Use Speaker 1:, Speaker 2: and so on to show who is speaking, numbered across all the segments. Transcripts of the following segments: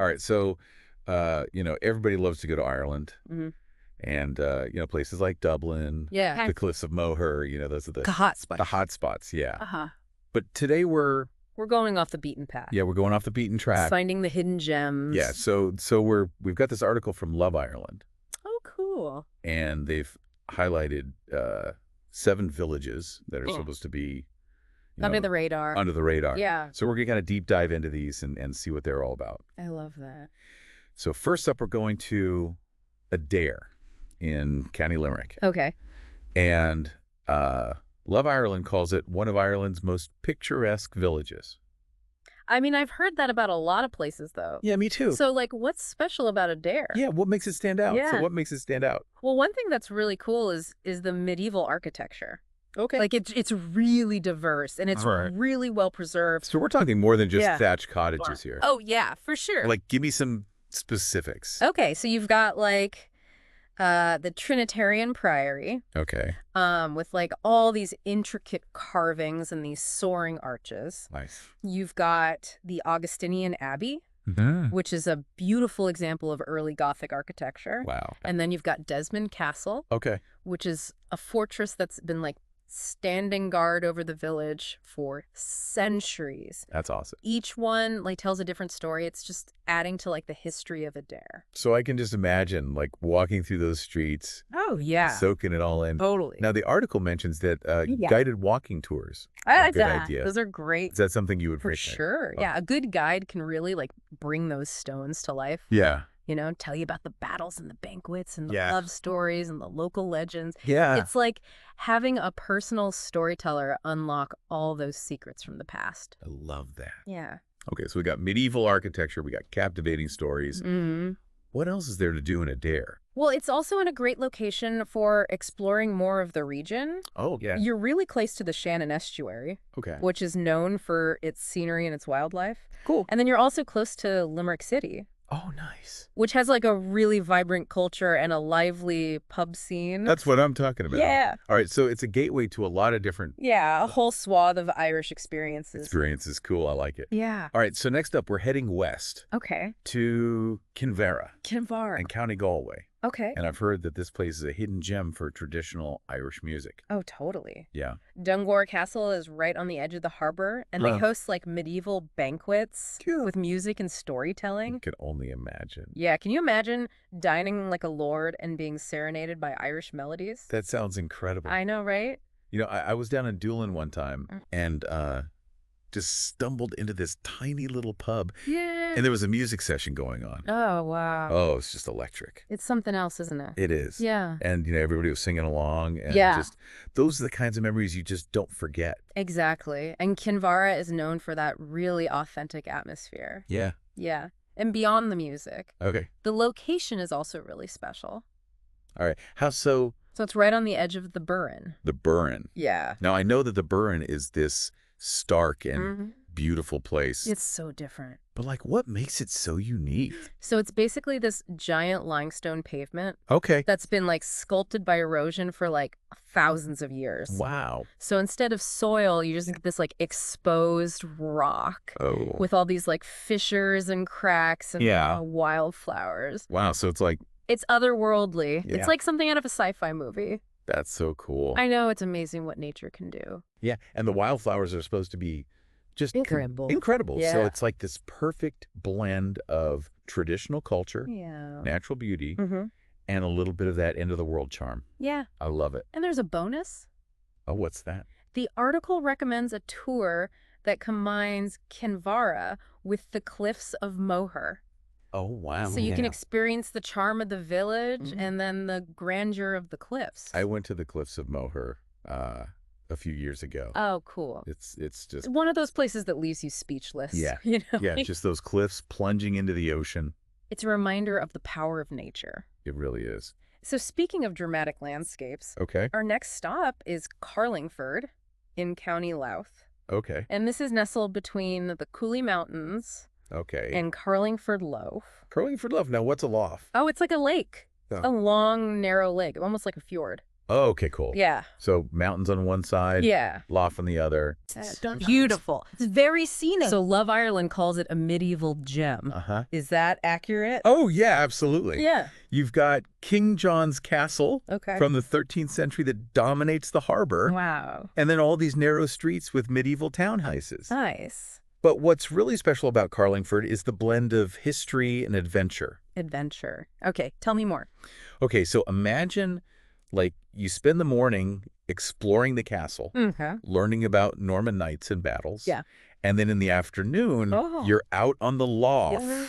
Speaker 1: All right. So, everybody loves to go to Ireland
Speaker 2: Hmm.
Speaker 1: and, places like Dublin,
Speaker 2: Yeah.
Speaker 1: the Cliffs of Moher, those are
Speaker 2: Hot
Speaker 1: the
Speaker 2: spot.
Speaker 1: hot spots. Yeah.
Speaker 2: Uh-huh.
Speaker 1: But today
Speaker 2: We're going off the beaten path.
Speaker 1: we're going off the beaten track.
Speaker 2: Finding the hidden gems.
Speaker 1: Yeah. So we've got this article from Love Ireland
Speaker 2: Oh, cool.
Speaker 1: and they've highlighted, 7 villages that are
Speaker 2: Yeah.
Speaker 1: supposed to be,
Speaker 2: Under the radar.
Speaker 1: under the radar.
Speaker 2: Yeah.
Speaker 1: So we're going to kind of deep dive into these and see what they're all about.
Speaker 2: I love that.
Speaker 1: So first up, we're going to Adair in County Limerick.
Speaker 2: Okay.
Speaker 1: And Love Ireland calls it one of Ireland's most picturesque villages.
Speaker 2: I mean, I've heard that about a lot of places, though.
Speaker 1: Yeah, me too.
Speaker 2: So, like, what's special about Adair?
Speaker 1: Yeah, what makes it stand out? So
Speaker 2: Yeah.
Speaker 1: what makes it stand out?
Speaker 2: Well, one thing that's really cool is the medieval architecture.
Speaker 1: Okay.
Speaker 2: Like, it's really diverse and it's
Speaker 1: All right.
Speaker 2: really well preserved.
Speaker 1: So we're talking more than just
Speaker 2: Yeah.
Speaker 1: thatched cottages here.
Speaker 2: Oh, yeah, for sure.
Speaker 1: Like, give me some specifics.
Speaker 2: Okay, so you've got like the Trinitarian Priory,
Speaker 1: Okay.
Speaker 2: with like all these intricate carvings and these soaring arches.
Speaker 1: Nice.
Speaker 2: You've got the Augustinian Abbey, which is a beautiful example of early Gothic architecture.
Speaker 1: Wow.
Speaker 2: And then you've got Desmond Castle,
Speaker 1: Okay.
Speaker 2: which is a fortress that's been like standing guard over the village for centuries.
Speaker 1: That's awesome.
Speaker 2: Each one like tells a different story. It's just adding to like the history of Adair.
Speaker 1: So I can just imagine, like, walking through those streets,
Speaker 2: Oh, yeah.
Speaker 1: soaking it all in.
Speaker 2: Totally.
Speaker 1: Now, the article mentions that
Speaker 2: Yeah.
Speaker 1: guided walking tours.
Speaker 2: I
Speaker 1: a
Speaker 2: like
Speaker 1: good
Speaker 2: that.
Speaker 1: idea.
Speaker 2: Those are great.
Speaker 1: Is that something you would
Speaker 2: For
Speaker 1: frequent?
Speaker 2: sure.
Speaker 1: Oh.
Speaker 2: Yeah. A good guide can really like bring those stones to life.
Speaker 1: Yeah.
Speaker 2: Tell you about the battles and the banquets and the
Speaker 1: Yeah.
Speaker 2: love stories and the local legends.
Speaker 1: Yeah.
Speaker 2: It's like having a personal storyteller unlock all those secrets from the past.
Speaker 1: I love that.
Speaker 2: Yeah.
Speaker 1: Okay, so we got medieval architecture, we got captivating stories.
Speaker 2: Hmm.
Speaker 1: What else is there to do in Adair?
Speaker 2: Well, it's also in a great location for exploring more of the region.
Speaker 1: Oh, yeah.
Speaker 2: You're really close to the Shannon Estuary,
Speaker 1: Okay.
Speaker 2: which is known for its scenery and its wildlife.
Speaker 1: Cool.
Speaker 2: And then you're also close to Limerick City,
Speaker 1: Oh, nice.
Speaker 2: which has like a really vibrant culture and a lively pub scene.
Speaker 1: That's what I'm talking about.
Speaker 2: Yeah.
Speaker 1: All right, so it's a gateway to a lot of different
Speaker 2: Yeah, a whole swath of Irish experiences.
Speaker 1: experiences. Cool, I like it.
Speaker 2: Yeah.
Speaker 1: All right, so next up, we're heading west
Speaker 2: Okay.
Speaker 1: to Kinvara
Speaker 2: Kinvara.
Speaker 1: and County Galway.
Speaker 2: Okay.
Speaker 1: And I've heard that this place is a hidden gem for traditional Irish music.
Speaker 2: Oh, totally.
Speaker 1: Yeah.
Speaker 2: Dungore Castle is right on the edge of the harbor, and they
Speaker 1: Wow.
Speaker 2: host like medieval banquets
Speaker 1: Cute.
Speaker 2: with music and
Speaker 1: I
Speaker 2: storytelling.
Speaker 1: can only imagine.
Speaker 2: Yeah, can you imagine dining like a lord and being serenaded by Irish melodies?
Speaker 1: That sounds incredible.
Speaker 2: I know, right?
Speaker 1: I was down in Doolin one time
Speaker 2: Mm.
Speaker 1: and just stumbled into this tiny little pub,
Speaker 2: Yeah.
Speaker 1: and there was a music session going on.
Speaker 2: Oh, wow.
Speaker 1: Oh, it's just electric.
Speaker 2: It's something else, isn't it?
Speaker 1: It is.
Speaker 2: Yeah.
Speaker 1: And, everybody was singing along. And
Speaker 2: Yeah.
Speaker 1: just, those are the kinds of memories you just don't forget.
Speaker 2: Exactly. And Kinvara is known for that really authentic atmosphere.
Speaker 1: Yeah.
Speaker 2: Yeah. And beyond the music,
Speaker 1: Okay.
Speaker 2: the location is also really special.
Speaker 1: All right. How so?
Speaker 2: So it's right on the edge of the Burren.
Speaker 1: The Burren.
Speaker 2: Yeah.
Speaker 1: Now, I know that the Burren is this stark and
Speaker 2: Mhm.
Speaker 1: beautiful place.
Speaker 2: It's so different.
Speaker 1: But, like, what makes it so unique?
Speaker 2: So it's basically this giant limestone pavement
Speaker 1: Okay.
Speaker 2: that's been like sculpted by erosion for like thousands of years.
Speaker 1: Wow.
Speaker 2: So instead of soil, you just get this like exposed rock
Speaker 1: Oh.
Speaker 2: with all these like fissures and cracks and
Speaker 1: Yeah.
Speaker 2: wildflowers.
Speaker 1: Wow. So it's like,
Speaker 2: It's otherworldly.
Speaker 1: Yeah.
Speaker 2: It's like something out of a sci-fi movie.
Speaker 1: that's so cool.
Speaker 2: I know, it's amazing what nature can do.
Speaker 1: Yeah, and the wildflowers are supposed to be just
Speaker 2: Incredible.
Speaker 1: incredible. So
Speaker 2: Yeah.
Speaker 1: it's like this perfect blend of traditional culture,
Speaker 2: Yeah.
Speaker 1: natural beauty,
Speaker 2: Mm-hmm.
Speaker 1: and a little bit of that end of the world charm.
Speaker 2: Yeah.
Speaker 1: I love it.
Speaker 2: And there's a bonus.
Speaker 1: Oh, what's that?
Speaker 2: The article recommends a tour that combines Kinvara with the cliffs of Moher.
Speaker 1: Oh, wow.
Speaker 2: So you can experience the charm of the village
Speaker 1: Mhm.
Speaker 2: and then the grandeur of the cliffs.
Speaker 1: I went to the Cliffs of Moher a few years ago.
Speaker 2: Oh, cool.
Speaker 1: It's just
Speaker 2: It's one of those places that leaves you speechless.
Speaker 1: Yeah. yeah, just those cliffs plunging into the ocean.
Speaker 2: It's a reminder of the power of nature.
Speaker 1: It really is.
Speaker 2: So speaking of dramatic landscapes,
Speaker 1: Okay.
Speaker 2: our next stop is Carlingford in County Louth.
Speaker 1: Okay.
Speaker 2: And this is nestled between the Cooley Mountains
Speaker 1: Okay.
Speaker 2: and Carlingford Lough.
Speaker 1: Curling for Love. Now, what's a loft?
Speaker 2: Oh, it's like a lake.
Speaker 1: Oh.
Speaker 2: A long, narrow lake, almost like a fjord.
Speaker 1: Oh, okay, cool.
Speaker 2: Yeah.
Speaker 1: So mountains on one side,
Speaker 2: Yeah.
Speaker 1: loft on the other.
Speaker 3: Beautiful. It's very scenic.
Speaker 2: So Love Ireland calls it a medieval gem.
Speaker 1: Uh-huh.
Speaker 2: Is that accurate?
Speaker 1: Oh, yeah, absolutely.
Speaker 2: Yeah.
Speaker 1: You've got King John's Castle
Speaker 2: Okay.
Speaker 1: from the 13th century that dominates the harbor.
Speaker 2: Wow.
Speaker 1: And then all these narrow streets with medieval townhouses.
Speaker 2: Nice.
Speaker 1: But what's really special about Carlingford is the blend of history and adventure.
Speaker 2: Adventure. Okay, tell me more.
Speaker 1: Okay, so imagine, like, you spend the morning exploring the castle,
Speaker 2: Okay.
Speaker 1: learning about Norman knights and battles.
Speaker 2: Yeah.
Speaker 1: And then in the afternoon,
Speaker 2: Oh.
Speaker 1: you're out on the loft,
Speaker 2: Yeah.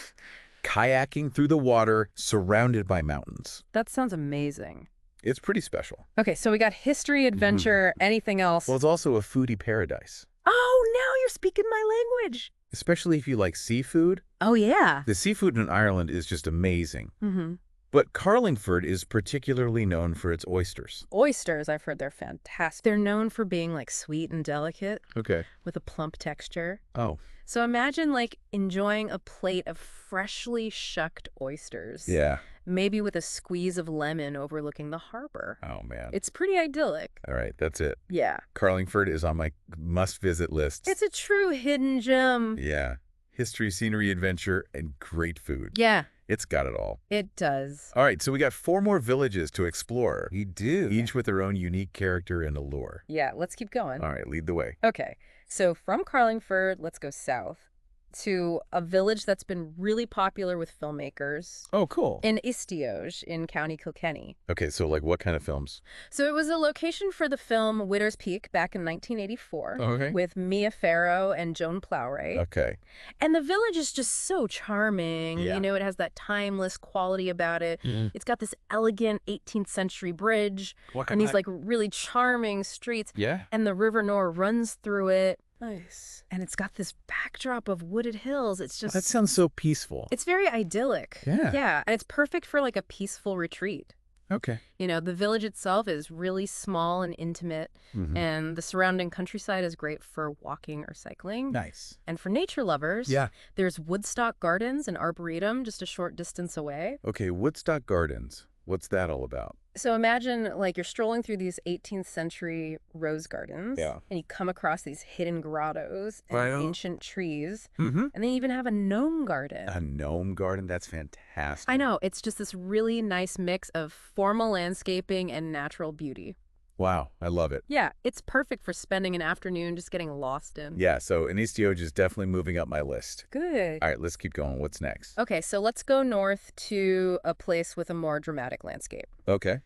Speaker 1: kayaking through the water, surrounded by mountains.
Speaker 2: That sounds amazing.
Speaker 1: It's pretty special.
Speaker 2: Okay, so we got history, adventure, anything else?
Speaker 1: Well, it's also a foodie paradise,
Speaker 2: Oh, now you're speaking my language.
Speaker 1: especially if you like seafood.
Speaker 2: Oh, yeah.
Speaker 1: The seafood in Ireland is just amazing.
Speaker 2: Mm-hmm.
Speaker 1: But Carlingford is particularly known for its oysters.
Speaker 2: Oysters, I've heard they're fantastic. They're known for being like sweet and delicate
Speaker 1: Okay.
Speaker 2: with a plump texture.
Speaker 1: Oh,
Speaker 2: So imagine like enjoying a plate of freshly shucked oysters.
Speaker 1: yeah.
Speaker 2: Maybe with a squeeze of lemon overlooking the harbor.
Speaker 1: Oh, man.
Speaker 2: It's pretty idyllic.
Speaker 1: All right, that's it.
Speaker 2: Yeah.
Speaker 1: Carlingford is on my must-visit list.
Speaker 2: It's a true hidden gem.
Speaker 1: Yeah. History, scenery, adventure, and great food.
Speaker 2: Yeah,
Speaker 1: It's got it all.
Speaker 2: it does.
Speaker 1: All right, so we got 4 more villages to explore,
Speaker 3: We do.
Speaker 1: each with their own unique character and allure.
Speaker 2: Yeah, let's keep going.
Speaker 1: All right, lead the way.
Speaker 2: Okay, so from Carlingford, let's go south to a village that's been really popular with filmmakers
Speaker 1: Oh, cool.
Speaker 2: in Istioge in County Kilkenny.
Speaker 1: Okay, so like what kind of films?
Speaker 2: So it was a location for the film Widder's Peak back in 1984
Speaker 1: Okay.
Speaker 2: with Mia Farrow and Joan Plowright.
Speaker 1: Okay.
Speaker 2: And the village is just so charming.
Speaker 1: Yeah.
Speaker 2: You know, it has that timeless quality about it. It's got this elegant 18th century bridge and these like really charming streets.
Speaker 1: Yeah.
Speaker 2: And the River Nore runs through it.
Speaker 1: Nice.
Speaker 2: And it's got this backdrop of wooded hills. It's just,
Speaker 1: That sounds so peaceful.
Speaker 2: it's very idyllic.
Speaker 1: Yeah.
Speaker 2: Yeah. And it's perfect for like a peaceful retreat.
Speaker 1: Okay.
Speaker 2: You know, the village itself is really small and intimate,
Speaker 1: Mhm.
Speaker 2: and the surrounding countryside is great for walking or cycling.
Speaker 1: Nice.
Speaker 2: And for nature lovers,
Speaker 1: Yeah.
Speaker 2: there's Woodstock Gardens and Arboretum just a short distance away.
Speaker 1: Okay, Woodstock Gardens. What's that all about?
Speaker 2: So imagine like you're strolling through these 18th century rose gardens,
Speaker 1: Yeah.
Speaker 2: and you come across these hidden grottos and
Speaker 1: Right.
Speaker 2: ancient trees,
Speaker 1: Mm-hmm.
Speaker 2: and they even have a gnome garden.
Speaker 1: A gnome garden? That's fantastic.
Speaker 2: I know, it's just this really nice mix of formal landscaping and natural beauty.
Speaker 1: Wow, I love it.
Speaker 2: Yeah, it's perfect for spending an afternoon just getting lost in.
Speaker 1: Yeah, so Anistioge is definitely moving up my list.
Speaker 2: Good.
Speaker 1: All right, let's keep going. What's next?
Speaker 2: Okay, so let's go north to a place with a more dramatic landscape.
Speaker 1: Okay.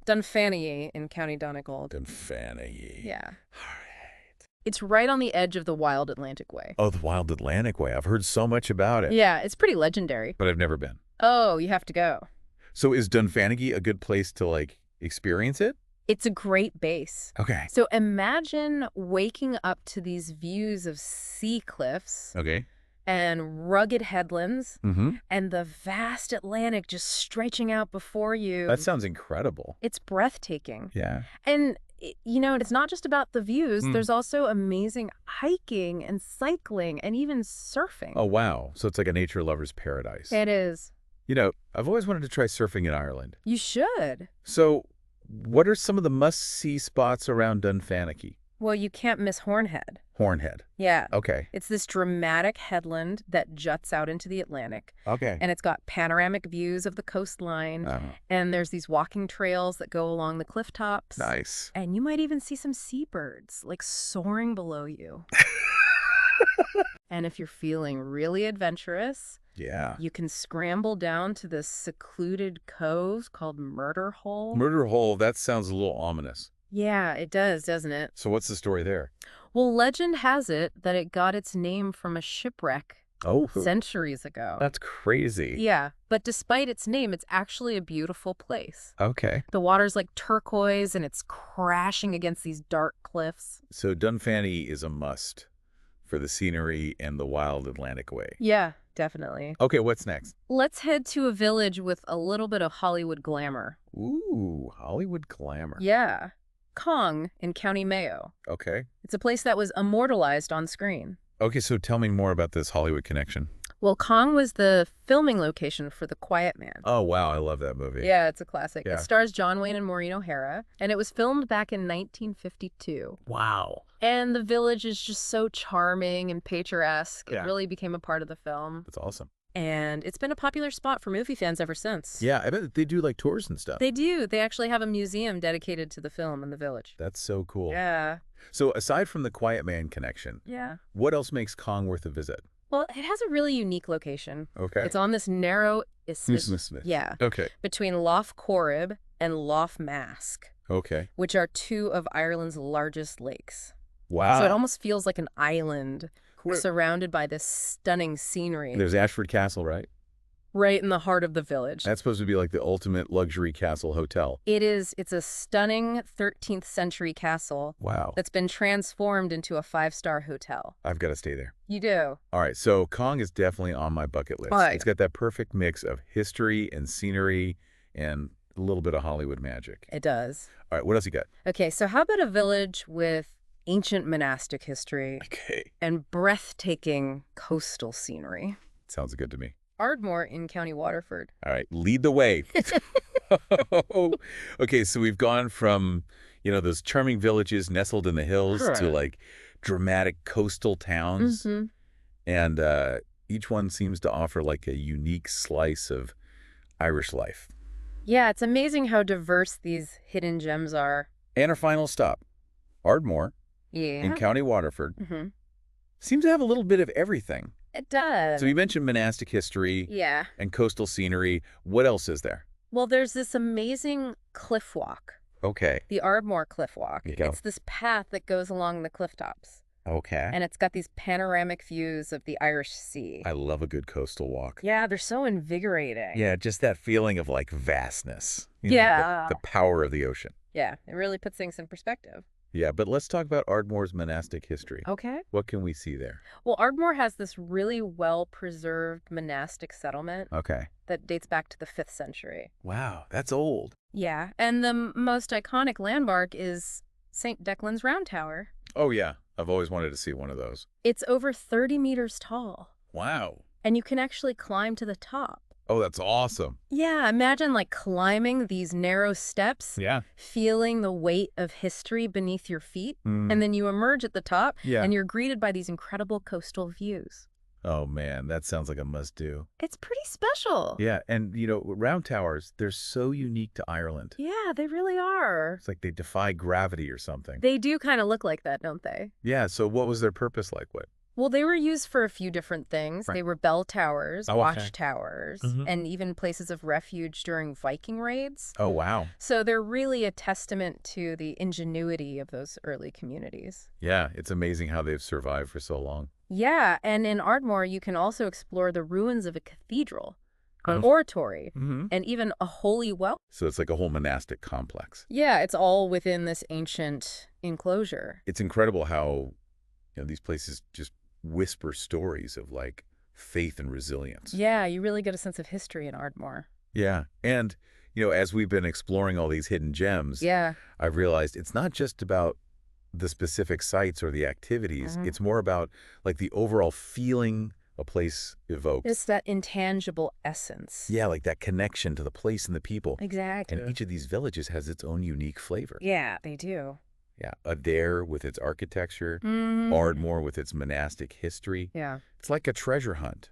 Speaker 2: Dunfanaghy in County Donegal.
Speaker 1: Dunfanaghy.
Speaker 2: Yeah.
Speaker 1: All right.
Speaker 2: It's right on the edge of the Wild Atlantic Way.
Speaker 1: Oh, the Wild Atlantic Way. I've heard so much about it,
Speaker 2: Yeah, it's pretty legendary.
Speaker 1: but I've never been.
Speaker 2: Oh, you have to go.
Speaker 1: So is Dunfanaghy a good place to, like, experience it?
Speaker 2: It's a great base.
Speaker 1: Okay.
Speaker 2: So imagine waking up to these views of sea cliffs
Speaker 1: Okay.
Speaker 2: and rugged headlands
Speaker 1: Mm-hmm.
Speaker 2: and the vast Atlantic just stretching out before you.
Speaker 1: That sounds incredible.
Speaker 2: It's breathtaking.
Speaker 1: Yeah.
Speaker 2: And, you know, it's not just about the views.
Speaker 1: Mm.
Speaker 2: There's also amazing hiking and cycling and even surfing.
Speaker 1: Oh, wow. So it's like a nature lover's paradise.
Speaker 2: It is.
Speaker 1: You know, I've always wanted to try surfing in Ireland.
Speaker 2: You should.
Speaker 1: So what are some of the must-see spots around Dunfanaghy?
Speaker 2: Well, you can't miss Hornhead.
Speaker 1: Hornhead.
Speaker 2: Yeah.
Speaker 1: Okay.
Speaker 2: It's this dramatic headland that juts out into the Atlantic,
Speaker 1: Okay.
Speaker 2: and it's got panoramic views of the coastline,
Speaker 1: Oh,
Speaker 2: and there's these walking trails that go along the cliff tops.
Speaker 1: nice.
Speaker 2: And you might even see some seabirds, like soaring below you. And if you're feeling really adventurous,
Speaker 1: Yeah.
Speaker 2: you can scramble down to this secluded cove called Murder Hole.
Speaker 1: Murder Hole, that sounds a little ominous.
Speaker 2: Yeah, it does, doesn't it?
Speaker 1: So what's the story there?
Speaker 2: Well, legend has it that it got its name from a shipwreck
Speaker 1: Oh,
Speaker 2: centuries ago.
Speaker 1: that's crazy.
Speaker 2: Yeah, but despite its name, it's actually a beautiful place.
Speaker 1: Okay.
Speaker 2: The water's like turquoise and it's crashing against these dark cliffs.
Speaker 1: So Dunfanaghy is a must for the scenery and the Wild Atlantic Way.
Speaker 2: Yeah, definitely.
Speaker 1: Okay, what's next?
Speaker 2: Let's head to a village with a little bit of Hollywood glamour.
Speaker 1: Ooh, Hollywood glamour.
Speaker 2: Yeah. Cong in County Mayo.
Speaker 1: Okay.
Speaker 2: It's a place that was immortalized on screen.
Speaker 1: Okay, so tell me more about this Hollywood connection.
Speaker 2: Well, Kong was the filming location for The Quiet Man.
Speaker 1: Oh, wow. I love that movie.
Speaker 2: Yeah, it's a classic.
Speaker 1: Yeah.
Speaker 2: It stars John Wayne and Maureen O'Hara, and it was filmed back in 1952.
Speaker 1: Wow.
Speaker 2: And the village is just so charming and picturesque.
Speaker 1: Yeah.
Speaker 2: It really became a part of the film.
Speaker 1: That's awesome.
Speaker 2: And it's been a popular spot for movie fans ever since.
Speaker 1: Yeah, I bet they do like tours and stuff.
Speaker 2: They do. They actually have a museum dedicated to the film in the village.
Speaker 1: That's so cool.
Speaker 2: Yeah.
Speaker 1: So aside from the Quiet Man connection,
Speaker 2: Yeah.
Speaker 1: what else makes Kong worth a visit?
Speaker 2: Well, it has a really unique location.
Speaker 1: Okay.
Speaker 2: It's on this narrow isthmus.
Speaker 1: Yeah. Okay.
Speaker 2: Between Lough Corrib and Lough Mask,
Speaker 1: Okay.
Speaker 2: which are two of Ireland's largest lakes.
Speaker 1: Wow.
Speaker 2: So it almost feels like an island surrounded by this stunning scenery
Speaker 1: There's Ashford Castle, right?
Speaker 2: right in the heart of the village.
Speaker 1: That's supposed to be like the ultimate luxury castle hotel.
Speaker 2: It is. It's a stunning 13th century castle
Speaker 1: Wow.
Speaker 2: that's been transformed into a 5-star hotel.
Speaker 1: I've got to stay there.
Speaker 2: You do.
Speaker 1: All right, so Kong is definitely on my bucket list.
Speaker 2: Right.
Speaker 1: It's got that perfect mix of history and scenery and a little bit of Hollywood magic.
Speaker 2: It does.
Speaker 1: All right, what else you got?
Speaker 2: Okay, so how about a village with ancient monastic history
Speaker 1: Okay.
Speaker 2: and breathtaking coastal scenery?
Speaker 1: Sounds good to me.
Speaker 2: Ardmore in County Waterford.
Speaker 1: All right, lead the way. Okay, so we've gone from, those charming villages nestled in the hills
Speaker 2: Correct.
Speaker 1: to like dramatic coastal towns.
Speaker 2: Mm-hmm.
Speaker 1: And each one seems to offer like a unique slice of Irish life.
Speaker 2: Yeah, it's amazing how diverse these hidden gems are.
Speaker 1: And our final stop, Ardmore
Speaker 2: Yeah.
Speaker 1: in County Waterford,
Speaker 2: Mm-hmm.
Speaker 1: seems to have a little bit of everything.
Speaker 2: It does.
Speaker 1: So you mentioned monastic history
Speaker 2: Yeah.
Speaker 1: and coastal scenery. What else is there?
Speaker 2: Well, there's this amazing cliff walk,
Speaker 1: Okay.
Speaker 2: the Ardmore Cliff Walk.
Speaker 1: There you go.
Speaker 2: It's this path that goes along the cliff tops,
Speaker 1: Okay.
Speaker 2: and it's got these panoramic views of the Irish Sea.
Speaker 1: I love a good coastal walk.
Speaker 2: Yeah, they're so invigorating.
Speaker 1: Yeah, just that feeling of like vastness.
Speaker 2: Yeah.
Speaker 1: The power of the ocean.
Speaker 2: Yeah, it really puts things in perspective.
Speaker 1: Yeah, but let's talk about Ardmore's monastic history.
Speaker 2: Okay.
Speaker 1: What can we see there?
Speaker 2: Well, Ardmore has this really well-preserved monastic settlement
Speaker 1: Okay.
Speaker 2: that dates back to the 5th century.
Speaker 1: Wow, that's old.
Speaker 2: Yeah, and the most iconic landmark is St. Declan's Round Tower.
Speaker 1: Oh, yeah. I've always wanted to see one of those.
Speaker 2: It's over 30 meters tall,
Speaker 1: Wow.
Speaker 2: and you can actually climb to the top.
Speaker 1: Oh, that's awesome.
Speaker 2: Yeah, imagine like climbing these narrow steps,
Speaker 1: Yeah.
Speaker 2: feeling the weight of history beneath your feet,
Speaker 1: Mm.
Speaker 2: and then you emerge at the top,
Speaker 1: Yeah.
Speaker 2: and you're greeted by these incredible coastal views.
Speaker 1: Oh, man, that sounds like a must-do.
Speaker 2: It's pretty special.
Speaker 1: Yeah, and, round towers, they're so unique to Ireland.
Speaker 2: Yeah, they really are.
Speaker 1: It's like they defy gravity or something.
Speaker 2: They do kind of look like that, don't they?
Speaker 1: Yeah, so what was their purpose like? What?
Speaker 2: Well, they were used for a few different things.
Speaker 1: Right.
Speaker 2: They were bell towers,
Speaker 1: Oh, okay.
Speaker 2: watchtowers,
Speaker 1: Mhm.
Speaker 2: and even places of refuge during Viking raids.
Speaker 1: Oh, wow.
Speaker 2: So they're really a testament to the ingenuity of those early communities.
Speaker 1: Yeah, it's amazing how they've survived for so long.
Speaker 2: Yeah, and in Ardmore, you can also explore the ruins of a cathedral, an
Speaker 1: Oh.
Speaker 2: oratory,
Speaker 1: Mm-hmm.
Speaker 2: and even a holy well.
Speaker 1: So it's like a whole monastic complex.
Speaker 2: Yeah, it's all within this ancient enclosure.
Speaker 1: It's incredible how, these places just whisper stories of like faith and resilience.
Speaker 2: Yeah, you really get a sense of history in Ardmore.
Speaker 1: Yeah. And, as we've been exploring all these hidden gems,
Speaker 2: Yeah.
Speaker 1: I've realized it's not just about the specific sites or the activities.
Speaker 2: Mhm.
Speaker 1: It's more about like the overall feeling a place evokes.
Speaker 2: It's that intangible essence.
Speaker 1: Yeah, like that connection to the place and the people.
Speaker 2: Exactly.
Speaker 1: And each of these villages has its own unique flavor.
Speaker 2: Yeah, they do.
Speaker 1: Yeah. Adair with its architecture,
Speaker 2: Mhm.
Speaker 1: Ardmore with its monastic history.
Speaker 2: Yeah.
Speaker 1: It's like a treasure hunt,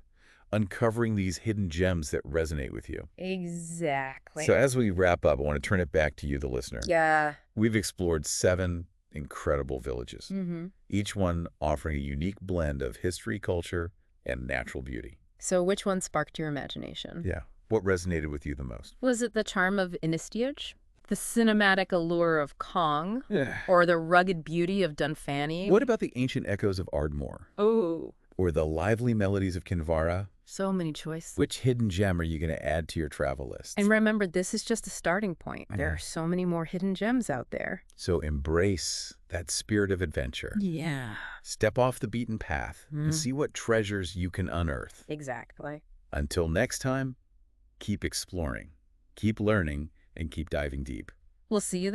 Speaker 1: uncovering these hidden gems that resonate with you.
Speaker 2: Exactly.
Speaker 1: So as we wrap up, I want to turn it back to you, the listener.
Speaker 2: Yeah.
Speaker 1: We've explored 7 incredible villages,
Speaker 2: Mm-hmm.
Speaker 1: each one offering a unique blend of history, culture, and natural beauty.
Speaker 2: So which one sparked your imagination?
Speaker 1: Yeah. What resonated with you the most?
Speaker 2: Was it the charm of Inistioge? The cinematic allure of Kong?
Speaker 1: Yeah.
Speaker 2: Or the rugged beauty of Dunfanny?
Speaker 1: What about the ancient echoes of Ardmore?
Speaker 2: Oh,
Speaker 1: Or the lively melodies of Kinvara?
Speaker 2: so many choices.
Speaker 1: Which hidden gem are you going to add to your travel list?
Speaker 2: And remember, this is just a starting point. There
Speaker 1: Yeah.
Speaker 2: are so many more hidden gems out there.
Speaker 1: So embrace that spirit of adventure.
Speaker 2: Yeah.
Speaker 1: Step off the beaten path and
Speaker 2: Mm.
Speaker 1: see what treasures you can unearth.
Speaker 2: Exactly.
Speaker 1: Until next time, keep exploring, keep learning, and keep diving deep.
Speaker 2: We'll see you then.